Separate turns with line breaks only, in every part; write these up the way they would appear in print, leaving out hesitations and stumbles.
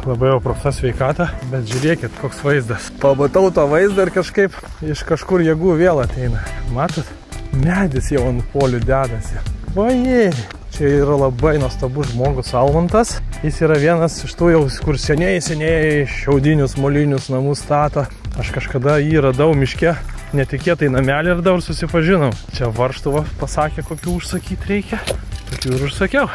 labai jau prasta sveikata, bet žiūrėkit, koks vaizdas. Pamatau tą vaizdą ir kažkaip iš kažkur jėgų vėl ateina. Matot? Medis jau ant polių dedasi. Ojei! Čia yra labai nuostabus žmogus Almantas. Jis yra vienas iš tų jau, kur seniai šiaudinius molinius namus stato. Aš kažkada jį radau miške, netikėtai namelį radau ir susipažinau. Čia varžtuvo pasakė, kokių užsakyti reikia. Tokių ir užsakiau.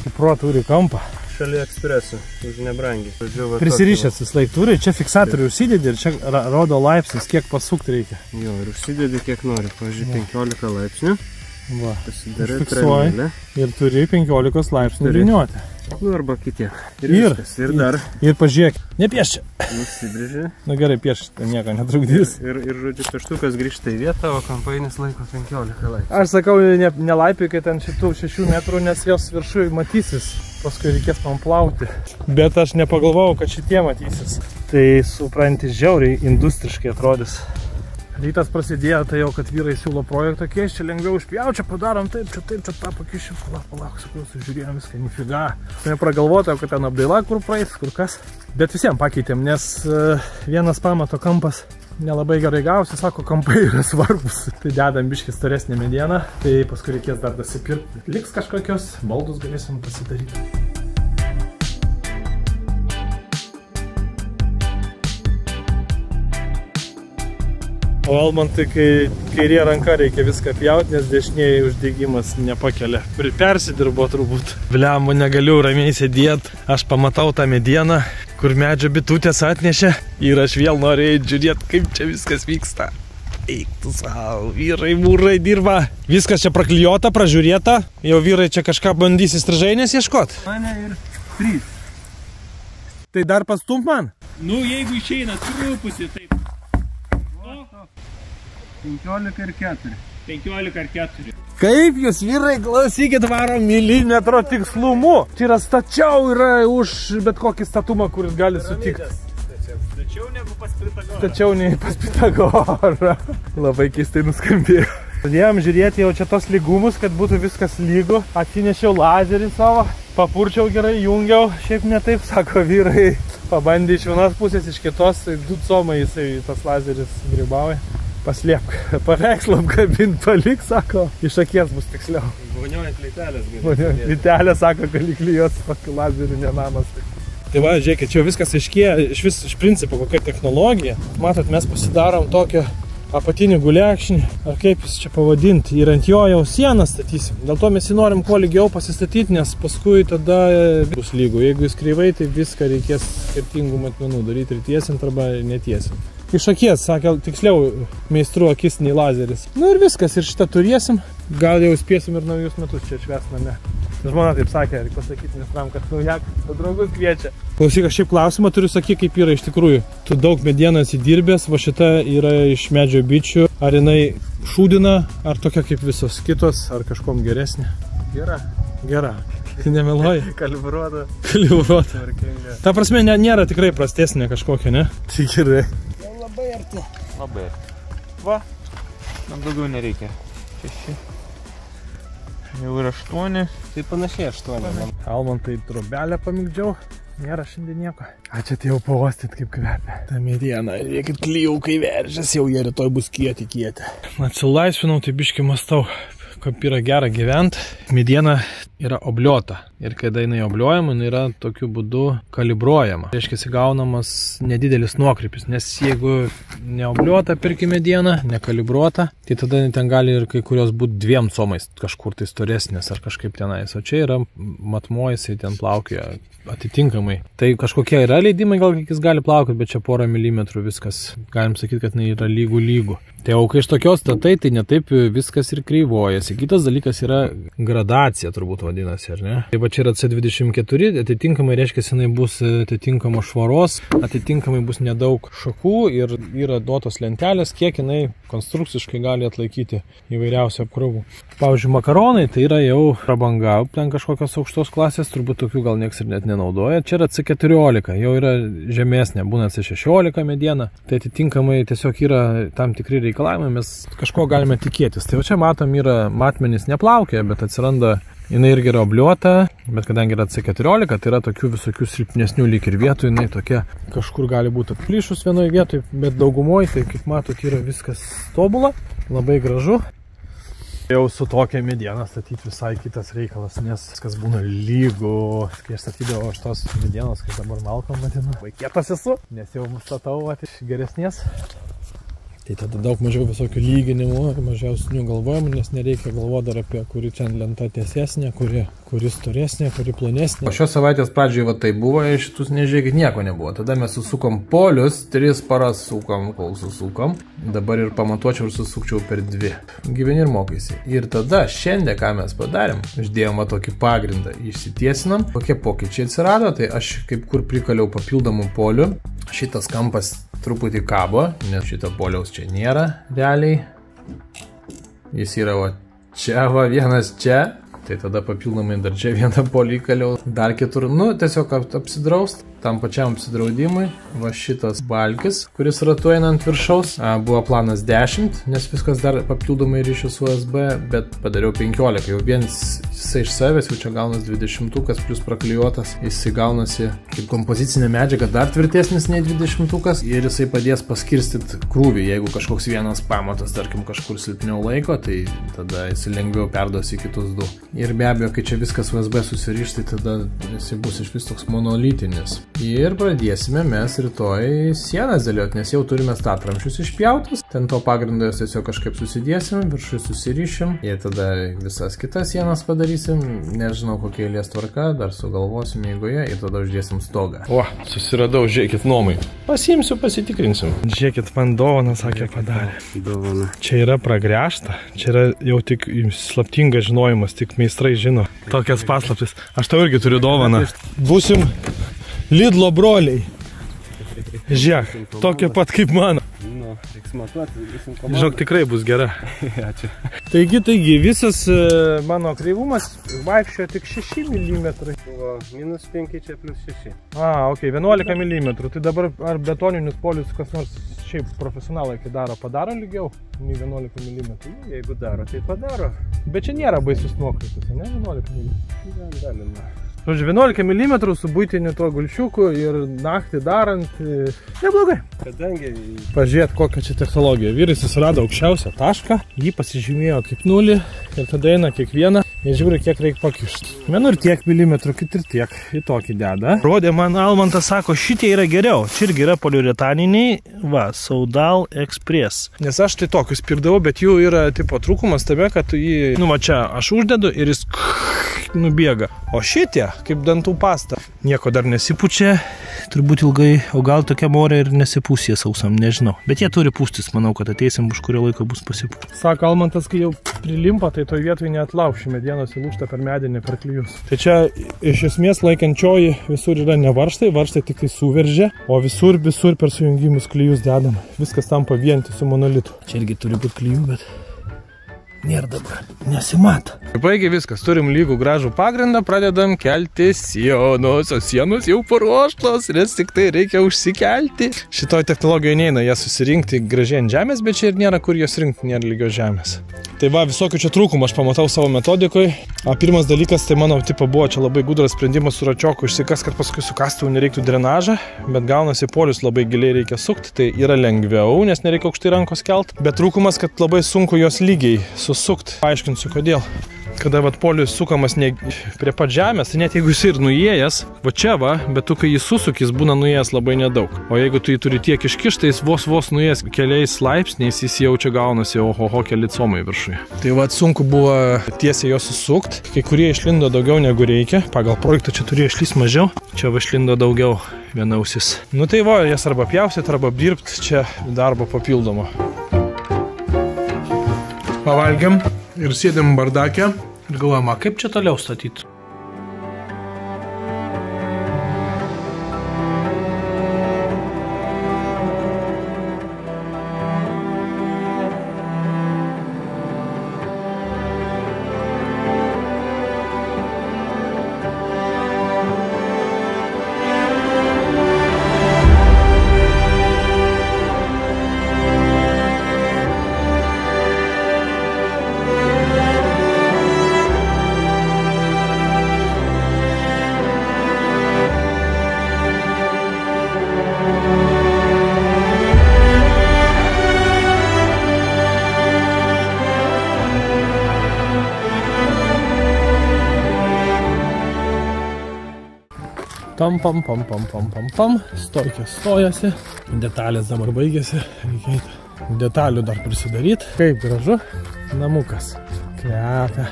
Kupro turi kampą.
Šalia ekspresų, už nebrangiai.
Prisirišęs vis laik turi, čia fiksatorių užsidedi ir čia rodo laipsnis, kiek pasukti reikia.
Jo, ir užsidedi kiek nori, pavyzdžiui, 15 laipsnių.
Va,
užfiksuoji
ir turi 15 laipsnių vyniuoti.
Nu, arba kitiek. Ir dar.
Ir pažiūrėk, nepieščia.
Nusibrėžė.
Na gerai, piešti, nieko netrukdys.
Ir žodžiu, pieštukas grįžta į vietą, o kampainis laiko 15 laipsnių.
Aš sakau, nelaipiai, kad ant šitų 6 metrų, nes jos viršui matysis. Paskui reikės man plauti. Bet aš nepagalvojau, kad šitie matysis. Tai supranti, žiauriai industriškai atrodys. Rytas prasidėjo, tai jau, kad vyrai siūlo projektą keisti, čia lengviau užpjau, čia padarom taip, čia tą pakišim, palauk, sakau, sužiūrėjom viską, nifiga. Nepragalvotojau, kad ten apdaila, kur praeis, kur kas. Bet visiems pakeitėm, nes vienas pamato kampas nelabai gerai gausi, sako, kampai yra svarbus. Tai dedam biškį storesnį medieną, tai paskui reikės dar dasipirkti. Liks kažkokios, baldus galėsim pasidaryti. O Almantui, kai kairė ranka reikia viską pjauti, nes dešinėje uždegimas nepakelia. Persidirbo turbūt. Blemba, negaliu ramiai sėdėti. Aš pamatau tą medieną, kur medžio bitutės atnešė. Ir aš vėl norėjau žiūrėti, kaip čia viskas vyksta. Eik tu savo, vyrai, mūrai dirba. Viskas čia praklijuota, pražiūrėta. Jau vyrai čia kažką bandys įstrižainės ieškoti.
Mane ir 3.
Tai dar pastump man?
Nu, jeigu išeina truputį, taip.
15 ir 4.
15 ar 4.
Kaip jūs, vyrai, klausykit, varom milimetro tikslumu. Čia yra stačiau, yra už bet kokį statumą, kuris gali sutikti.
Stačiau negu pas Pitagorą.
Stačiau nei pas Pitagorą. Labai keistai nuskambėjo. Pradėjom žiūrėti jau čia tos lygumus, kad būtų viskas lygu. Atsinešiau lazerį savo, papurčiau gerai, jungiau. Šiaip ne taip, sako vyrai. Pabandė iš vienos pusės, iš kitos, tai 2 comai jisai tas lazeris grybauja. Paslėpk, paveikslą apkabint palik, sako, iš akies bus tiksliau.
Voniojant lytelės.
Lytelė, sako, gali klijuoti tokį lazerį nenamas. Tai va, žiūrėkit, čia viskas aiškėja, iš principo kokia technologija. Matot, mes pasidarom tokią apatinį gulekšnį, ar kaip jis čia pavadinti, ir ant jo jau sieną statysim. Dėl to mes jį norim kuo lygiau pasistatyti, nes paskui tada bus lygu. Jeigu jis kreivai, tai viską reikės skirtingų matmenų daryti ir tiesint arba netiesint. Iš akies, sakė, tiksliau, meistrų akis nei lazeris. Nu ir viskas, ir šitą turėsim. Gal jau spėsim ir naujus metus čia švesname. Žmona taip sakė, reikia pasakyti mestram, kad naujak, draugus kviečia. Klausyk, aš šiaip klausimą turiu sakyti, kaip yra iš tikrųjų. Tu daug medienos įdirbęs, va šita yra iš medžio bičių. Ar jinai šūdina, ar tokia kaip visos kitos, ar kažkom geresnė?
Gera.
Gera. Nemeluoji?
Kalibruota.
Kalibruota. Ta prasme, nėra tikrai prastesnė kažkokia, ne? Tai gerai.
Labai arti. Labai arti. Va, man daugiau nereikia. 6. Jau yra 8.
Tai panašiai 8.
Almantai trobelę pamigdžiau. Nėra šiandien nieko. A, čia tai jau pavostyt, kaip kvepia. Ta mediena, reikia kliaukai veržės, jau jie rytoj bus kieti. Atsilaisvinau, tai biškai mastau, kaip yra gera gyventi. Mediena yra obliuota. Ir kada jinai obliuojama, jinai yra tokiu būdu kalibruojama. Reiškia, gaunamas nedidelis nuokrypis, nes jeigu neobliuota pirki medieną, nekalibruota, tai tada ten gali ir kai kurios būti 2 comais kažkur tai storesnės ar kažkaip tenais. O čia yra matmuo, jisai ten plaukioja atitinkamai. Tai kažkokie yra leidimai, gal jis gali plaukoti, bet čia porą milimetrų viskas. Galim sakyti, kad jinai yra lygų. Tai jau kai iš tokios statai, tai netaip viskas ir kreivojasi. Kitas dalykas yra gradacija, turbūt vadinasi, ar ne? Tai va čia yra C24, atitinkamai reiškia, jinai bus atitinkamo švaros, atitinkamai bus nedaug šakų ir yra duotos lentelės, kiek jinai konstrukciškai gali atlaikyti įvairiausių apkrovų. Pavyzdžiui, makaronai tai yra jau prabanga, ten kažkokios aukštos klasės, turbūt tokių gal nieks ir net nenaudoja. Čia yra C14, jau yra žemesnė, būna C16 mediena, tai atitinkamai tiesiog yra tam tikri reikalavimai, mes kažko galime tikėtis. Tai jau čia matom, yra matmenys neplaukia, bet atsiranda Jinai irgi yra obliuota, bet kadangi yra C14, tai yra tokių visokių silpnesnių lyg ir vietų, jinai tokia kažkur gali būti atplyšus vienoje vietoje, bet daugumoje, tai kaip matot, yra viskas tobula, labai gražu. Jau su tokia mediena statyti visai kitas reikalas, nes viskas būna lygu. Kai aš statydavau šitos medienos, kai dabar malkom vadinu, vaikėtas esu, nes jau statau iš geresnės. Tai tada daug mažiau visokių lyginimų, mažiausnių galvojimų, nes nereikia galvoti dar apie kuri čia lenta tiesesnė, kuri storesnė, kuri plonesnė. O šios savaitės pradžioje va tai buvo, iš šitus nežiūrėkit nieko nebuvo. Tada mes susukom polius, 3 paras sukom, kol susukom. Dabar ir pamatuočiau ir susukčiau per 2. Gyveni ir mokaisi. Ir tada šiandien, ką mes padarėm, uždėjom tokį pagrindą, išsitiesinam. Kokie pokyčiai atsirado, tai aš kaip kur prikaliau papildomų polių. Šitas kampas truputį kabo, nes šito poliaus čia nėra realiai. Jis yra va čia, va vienas čia. Tai tada papildomai dar čia vieną polį įkaliau, dar kitur. Nu, tiesiog apsidraust. Tam pačiam apsidraudimui. Va šitas balkis, kuris ratuoja ant viršaus. Buvo planas 10, nes viskas dar papildomai ryšiu su USB, bet padariau 15. Jau jisai iš savęs, jau čia gaunas 20-ukas plus praklijuotas. Jisai gaunasi kaip kompozicinė medžiaga dar tvirtesnis nei 20-ukas ir jisai padės paskirstyti krūvį. Jeigu kažkoks vienas pamatas, tarkim, kažkur silpniau laiko, tai tada jisai lengviau perduos į kitus 2. Ir be abejo, kai čia viskas USB susiriš, tai tada jisai bus iš vis toks monolitinis. Ir pradėsime mes rytoj sienas dėlioti, nes jau turime statramšius išpjautus. Ten to pagrindo jas tiesiog kažkaip susidėsim, viršui susirišim. Ir tada visas kitas sienas padarysim. Nežinau, kokia eilės tvarka, dar sugalvosim eigoje ir tada uždėsim stogą. O, susiradau, žiūrėkit nuomai. Pasiimsiu, pasitikrinsim. Žiūrėkit, man dovaną, sakė, padarė.
Dovana.
Čia yra pragręžta. Čia yra jau tik slaptingas žinojimas, tik meistrai žino. Tokias paslaptis. Aš tau irgi turiu dovaną. Būsim Lidlo broliai. Žiūrėk, tokia pat kaip mano.
Nu, reiks matuoti, visim komandą.
Žinok, tikrai bus gera.
Ačiū.
Taigi, visas mano kreivumas vaikščiojo tik 6 mm.
Buvo -5, čia +6.
Ok, 11 mm. Tai dabar ar betoninius polius kas nors šiaip profesionalai, kai padaro lygiau nei 11 mm?
Jeigu daro, tai padaro.
Bet čia nėra baisus nuokrypis, ne? 11 mm.
Galima.
Žodžiu, 11 mm su buitiniu tuo gulšiuku ir naktį darant neblogai.
Kadangi...
Pažiūrėt, kokią čia technologiją. Vyras susirado aukščiausią tašką, jį pasižymėjo kaip 0 ir tada eina kiekvieną ir žiūri, kiek reikia pakišti. Vienur tiek milimetrų, kitur tiek. Į tokį deda. Rodė man Almantas, sako, šitie yra geriau. Čia irgi yra poliuretaniniai, Saudal Express. Nes aš tai tokius pirkdavau, bet jų yra tipo trūkumas tame, kad tu jį, čia aš uždedu ir jis nubėga. O šitie, kaip dantų pasta, nieko dar nesipučia, turbūt ilgai, o gal tokia morė ir nesipūsė sausam, nežinau. Bet jie turi pūstis, manau, kad ateisim, už kurio laiko bus pasipūstis. Sako Almantas, kai jau prilimpa, tai toj vietoj neatlauši medienos įlūžta per medinį, per klijus. Tai čia iš esmės laikančioji visur yra ne varžtai, varžtai tik tai suveržė, o visur per sujungimus klijus dedam. Viskas tampa vientisu monolitu. Čia irgi turi būti klijų, bet nėra dabar, nesimato. Baigė viskas, turim lygų gražų pagrindą, pradedam kelti sienos, o sienos jau paruoštos, nes tik tai reikia užsikelti. Šitoj technologijoje neina jas susirinkti gražiai ant žemės, bet čia ir nėra kur jos rinkti, nėra lygios žemės. Tai va, visokių čia trūkumų aš pamatau savo metodikoje. Pirmas dalykas, tai mano tipo buvo čia labai gudras sprendimas su račioku išsikas, kad paskui sukastų nereiktų drenažą, bet gaunasi polius labai giliai reikia sukti, tai yra lengviau, nes nereikia aukštai rankos kelt. Bet trūkumas, kad labai sunku jos lygiai susukti. Paaiškinsiu kodėl. Kada polius sukamas ne prie pat žemės, tai net jeigu jis ir nuėjęs, va čia va, bet tu kai jis susukis, būna nuėjęs labai nedaug. O jeigu tu jį turi tiek iškišti, jis vos nuėjęs keliais laipsniais, jis jau čia gaunasi ohoho keli comai viršui. Tai va, sunku buvo tiesiai jo susukti, kai kurie išlindo daugiau negu reikia, pagal projektą čia turėjo išlys mažiau, čia va išlindo daugiau viena ausis. Nu tai va, jas arba pjausit, arba apdirbti, čia darbo papildomo. Pavalgiam ir sėdėm bardakę ir galvojama, kaip čia toliau statyti. Pam. Stojkės stojasi. Detalės dabar baigėsi. Reikia detalių dar prisidaryti. Kaip gražu. Namukas. Kvepia.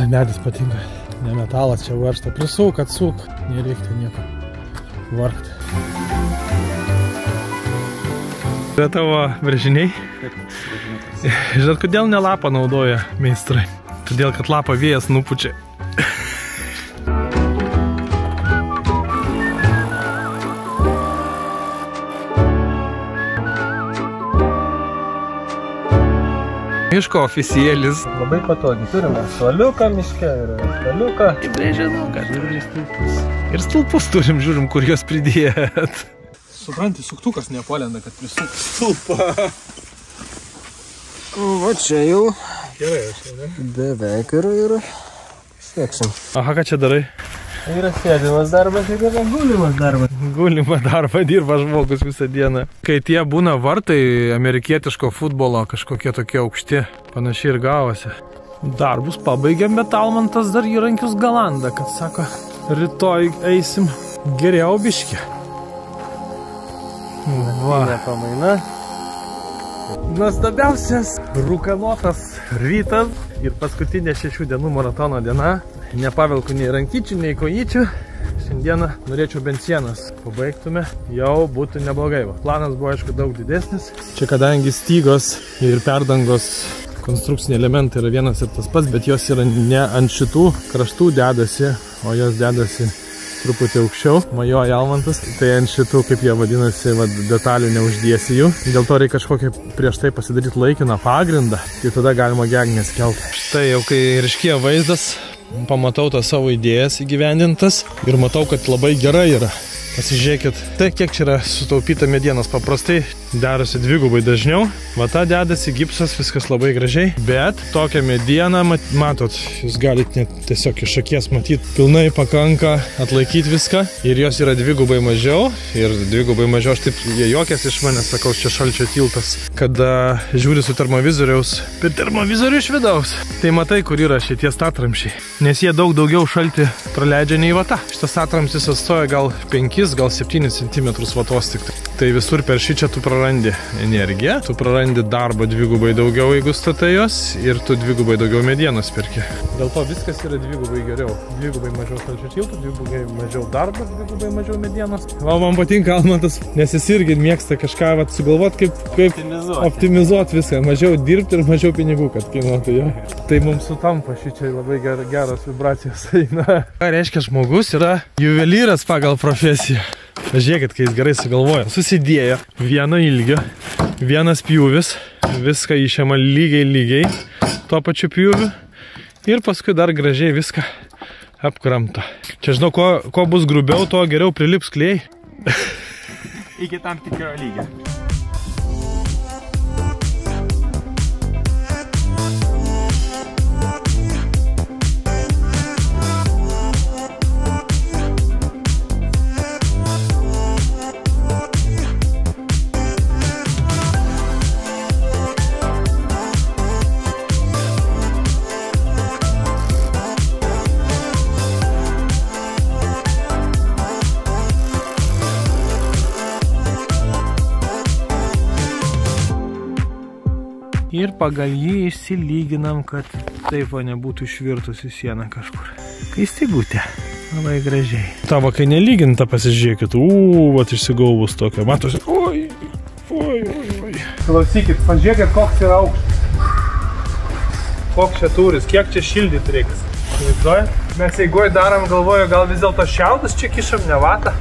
Medis patinka. Ne metalas čia varšta. Prisuk, atsuk. Nereikia nieko vargti. Tai tavo brėžiniai. Žinot, kodėl ne lapą naudoja meistrai? Todėl, kad lapą vėjas nupučia. Miško oficialis.
Labai patogiai. Turime staliuką miške ir staliuką.
Brėžinuką. Ir stulpus turim, žiūrim, kur juos pridėt. Supranti, suktukas nepalenda, kad prisuk stulpą.
Va čia jau
Gerai, aš jau, ne?
beveik ir sieksim.
Aha, ką čia darai?
Yra sėdimas darbas ir yra gulimas darbas.
Gulimą darbą dirba žmogus visą dieną. Kai tie būna vartai amerikietiško futbolo, kažkokie tokie aukšti, panašiai ir gavosi. Darbus pabaigėm, bet Almantas dar įrankius galanda, kad sako, rytoj eisim geriau biškį. Va.
Pamaina.
Nuostabiausias rūkanotas rytas ir paskutinė 6 dienų maratono diena. Nepavelku nei rankyčių, nei kojyčių. Šiandieną norėčiau bent sienas pabaigtume, jau būtų neblogai. Planas buvo aišku daug didesnis. Čia kadangi stygos ir perdangos konstrukciniai elementai yra vienas ir tas pats, bet jos yra ne ant šitų kraštų dedasi, o jos dedasi truputį aukščiau, majoja Almantas, tai ant šitų, kaip jie vadinasi, detalių neuždėsi jų. Dėl to reikia kažkokią prieš tai pasidaryti laikiną pagrindą, tai tada galima gegnės kelt. Štai jau kai ryškėja vaizdas, pamatau tas savo idėjas įgyvendintas ir matau, kad labai gerai yra. Pasižiūrėkit, tai kiek čia yra sutaupyta medienos, paprastai derasi dvigubai dažniau. Va ta dedasi gipsas, viskas labai gražiai, bet tokią medieną, matot, jūs galite net tiesiog iš akies matyti, pilnai pakanka atlaikyti viską ir jos yra dvigubai mažiau ir dvigubai mažiau, aš taip juokės iš manęs, sakau, čia šalčio tiltas, kada žiūri su termovizoriaus, per termovizorių iš vidaus, tai matai, kur yra šitie statramšiai, nes jie daug daugiau šaltį praleidžia nei vata. Šitas statramšis atstoja gal 5, gal 7 cm vatos tik. Tai visur per šį čia tu prarandi energiją, tu prarandi darbą dvigubai daugiau, jeigu statai jos, ir tu dvigubai daugiau medienos perki. Dėl to viskas yra dvigubai geriau. Dvigubai mažiau šalčio tiltų, dvigubai mažiau darbo, dvigubai mažiau medienos. O man patinka Almantas, nes jis irgi mėgsta kažką sugalvoti, kaip optimizuoti viską. Mažiau dirbti ir mažiau pinigų, kad kainuotų jo. Tai mums sutampa šičia labai geros vibracijos. Ką reiškia žmogus yra juvelyras pagal profesiją. Pažiūrėkit, kai jis gerai sugalvoja. Susidėjo vieno ilgio, vienas pjūvis, viską išėma lygiai tuo pačiu pjūviu ir paskui dar gražiai viską apkramta. Čia žinau, ko bus grubiau, to geriau prilips klėjai.
Iki tam tikro lygio.
Ir pagal jį išsilyginam, kad taip va nebūtų išvirtusi siena kažkur. Kai stygutė, labai gražiai. Tavo, kai nelyginta, pasižiūrėkit, vat išsigauvus tokia, matosi, oi. Klausykit, pažiūrėkit, koks yra aukštas. Koks čia turis, kiek čia šildyti reiks. Mes eigoje darom, galvoju, gal vis dėlto šiaudus čia kišam, ne vatą.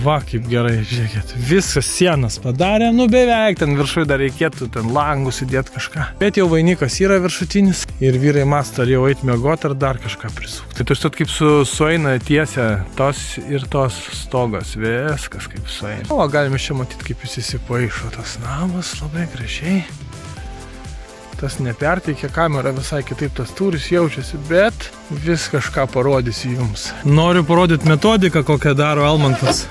Va, kaip gerai, žiūrėkit, viskas sienas padarė, nu beveik, ten viršui dar reikėtų ten langus įdėti kažką. Bet jau vainikas yra viršutinis ir vyrai mąsto, ar jau eit miegoti, ar dar kažką prisukti. Tai tu kaip sueina tiesia tos ir tos stogas, viskas kaip sueina. O galime čia matyti, kaip jis įsipaišo, tas namas labai gražiai. Tas neperteikia kamerą, visai kitaip tas turis jaučiasi, bet vis kažką parodysiu jums. Noriu parodyti metodiką, kokią daro Almantas.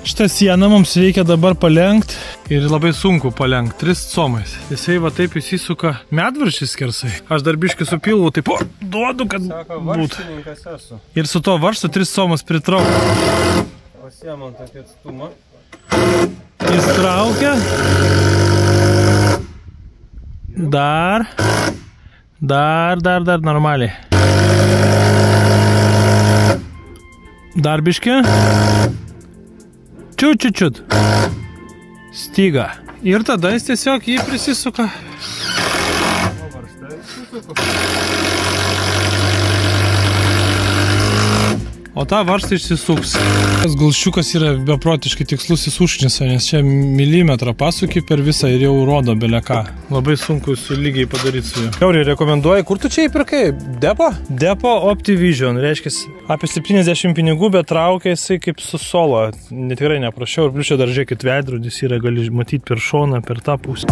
Šitą sieną mums reikia dabar palenkt ir labai sunku palenkt, 3 comais. Jisai va taip įsisuka medvaršys skersai. Aš dar biškį supilvau, taip duodu, kad būtų. Ir su to varžtu 3 comus pritraukti.
Pasiemam tokį atstumą.
Jis traukia. Dar normaliai. Dar biškį. Čiut. Styga. Ir tada jis tiesiog jį prisisuka. O tą varstą išsisuks. Tas gulščiukas yra beprotiškai tikslusis užknisa, nes čia milimetrą pasuki per visą ir jau rodo beleką. Labai sunku su lygiai padaryti su juo. Kiauriai rekomenduoji, kur tu čia įpirkai? Depo? Depo Optivision, reiškia apie 70 pinigų, bet traukia jisai kaip su solo. Tikrai neprašiau ir pliušio dar žiūrėkit veidrodis yra, gali matyti per šoną, per tą pusę.